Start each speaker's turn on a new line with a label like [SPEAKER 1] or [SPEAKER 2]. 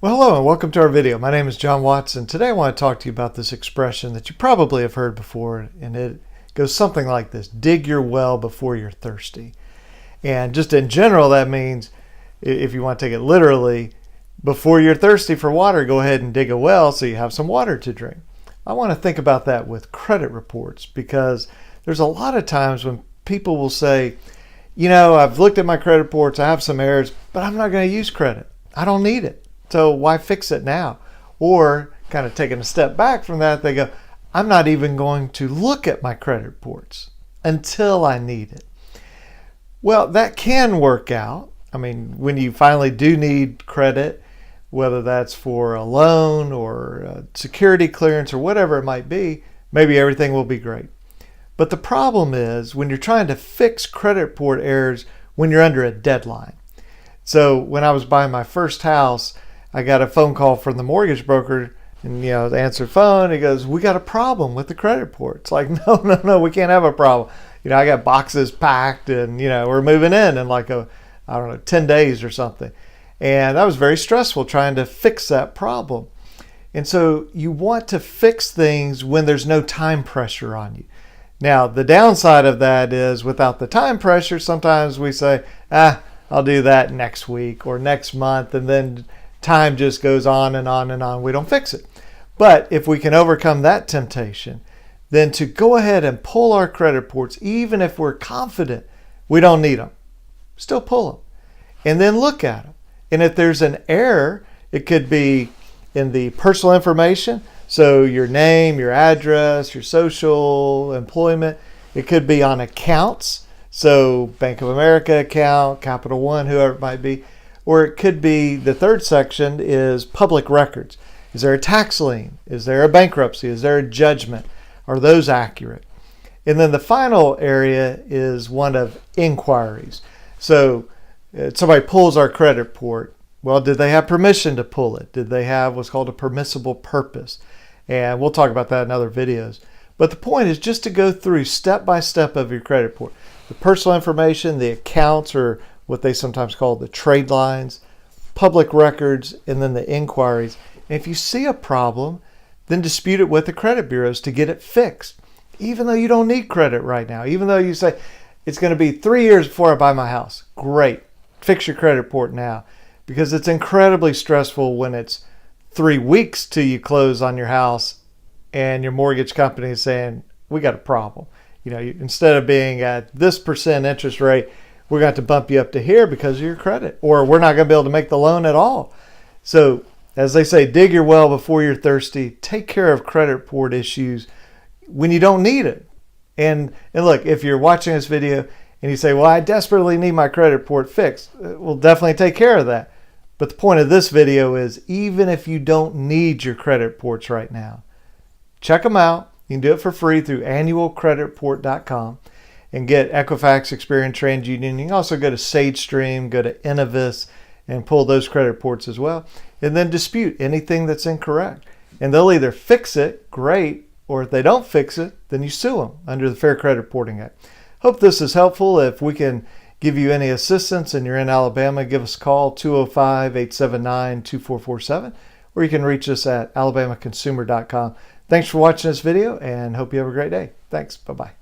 [SPEAKER 1] Well, hello and welcome to our video. My name is John Watson. Today I want to talk to you about this expression that you probably have heard before, and it goes something like this: dig your well before you're thirsty. And just in general, that means, if you want to take it literally, before you're thirsty for water, go ahead and dig a well so you have some water to drink. I want to think about that with credit reports, because there's a lot of times when people will say, I've looked at my credit reports, I have some errors, but I'm not going to use credit. I don't need it. So why fix it now? Or kind of taking a step back from that, they go, I'm not even going to look at my credit reports until I need it. Well, that can work out. I mean, when you finally do need credit, whether that's for a loan or a security clearance or whatever it might be, maybe everything will be great. But the problem is when you're trying to fix credit report errors when you're under a deadline. So when I was buying my first house, I got a phone call from the mortgage broker, and they answered the phone. He goes, "We got a problem with the credit report." It's like, no, we can't have a problem. I got boxes packed, and we're moving in like 10 days or something. And that was very stressful trying to fix that problem. And so you want to fix things when there's no time pressure on you. Now, the downside of that is without the time pressure, sometimes we say, I'll do that next week or next month, and then time just goes on and on and on. We don't fix it. But if we can overcome that temptation, then to go ahead and pull our credit reports, even if we're confident we don't need them, still pull them and then look at them. And if there's an error, it could be in the personal information. So your name, your address, your social, employment. It could be on accounts. So Bank of America account, Capital One, whoever it might be. Or it could be, the third section is public records. Is there a tax lien? Is there a bankruptcy? Is there a judgment? Are those accurate? And then the final area is one of inquiries. So somebody pulls our credit report. Well, did they have permission to pull it? Did they have what's called a permissible purpose? And we'll talk about that in other videos. But the point is just to go through step by step of your credit report. The personal information, the accounts, or what they sometimes call the trade lines, public records, and then the inquiries. And if you see a problem, then dispute it with the credit bureaus to get it fixed. Even though you don't need credit right now, even though you say, it's going to be 3 years before I buy my house. Great. Fix your credit report now. Because it's incredibly stressful when it's 3 weeks till you close on your house and your mortgage company is saying, we got a problem. Instead of being at this percent interest rate, we're going to have to bump you up to here because of your credit, or we're not going to be able to make the loan at all. So as they say, dig your well before you're thirsty. Take care of credit report issues when you don't need it. And look, if you're watching this video and you say, well, I desperately need my credit report fixed, we'll definitely take care of that. But the point of this video is, even if you don't need your credit reports right now, check them out. You can do it for free through annualcreditreport.com and get Equifax, Experian, TransUnion. You can also go to SageStream, go to Innovis, and pull those credit reports as well. And then dispute anything that's incorrect. And they'll either fix it, great, or if they don't fix it, then you sue them under the Fair Credit Reporting Act. Hope this is helpful. If we can give you any assistance and you're in Alabama, give us a call, 205-879-2447, or you can reach us at alabamaconsumer.com. Thanks for watching this video, and hope you have a great day. Thanks. Bye-bye.